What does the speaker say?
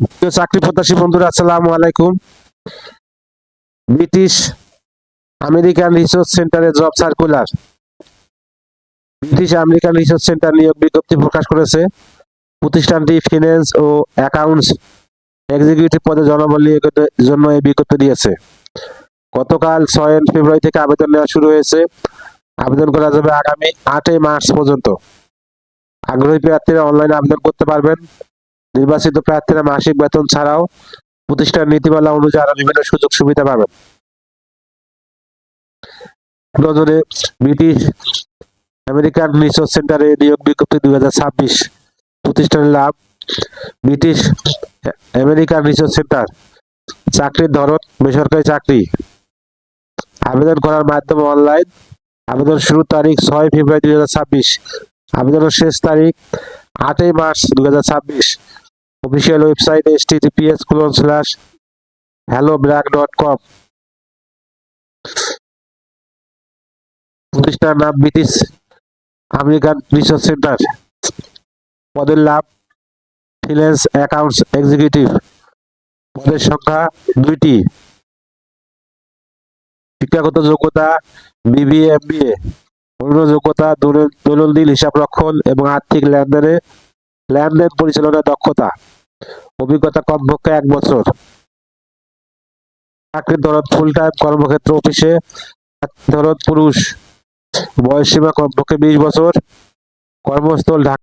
প্রিয় চাকরি প্রত্যাশী বন্ধুরা, আসসালামু আলাইকুম। ব্রিটিশ আমেরিকান রিসার্চ সেন্টারে job circular. British American research centre নিয়োগ বিজ্ঞপ্তি প্রকাশ করেছে। প্রতিষ্ঠানটি ফিন্যান্স ও অ্যাকাউন্টস এক্সিকিউটিভ পদে জনবল নিয়োগের জন্য এই বিজ্ঞপ্তি দিয়েছে। গতকাল 6 ফেব্রুয়ারি থেকে আবেদন নেওয়া শুরু হয়েছে। আবেদন করা যাবে আগামী 8 মার্চ পর্যন্ত। আগ্রহী প্রার্থীরা অনলাইনে আবেদন করতে পারবেন। নির্বাচিত প্রার্থীরা মাসিক বেতন ছাড়াও প্রতিষ্ঠান নীতিমালা অনুযায়ী আরো বিভিন্ন সুযোগ সুবিধা পাবেন। নজরে ব্রিটিশ আমেরিকান রিসার্চ সেন্টারে নিয়োগ বিজ্ঞপ্তি 2026। প্রতিষ্ঠানের লাভ। British American research centre. চাকরির ধরন বেসরকারি চাকরি। আবেদন করার মাধ্যমে অনলাইন। আবেদন শুরুর তারিখ 6 ফেব্রুয়ারি 2026। আবেদনের শেষ তারিখ 8 মার্চ 2026। Official website https://hellobrag.com। প্রতিষ্ঠান নাম ব্রিটিশ আমেরিকান রিসার্চ সেন্টার। পদের লাভ ফিন্যান্স অ্যাকাউন্টস এক্সিকিউটিভ। পদের সংখ্যা 2টি। শিক্ষাগত যোগ্যতা বিবিএ এমবিএ। অন্য যোগ্যতা দৈনন্দিন হিসাব রক্ষণ এবং আর্থিক লেনদেন পরিচালনায় দক্ষতা। অভিজ্ঞতা কমপক্ষে 1 বছর। চাকরির ধরন ফুল টাইম কর্মক্ষেত্র অফিসে। ধরন পুরুষ। বয়সসীমা কমপক্ষে 20 বছর। কর্মস্থল ঢাকা।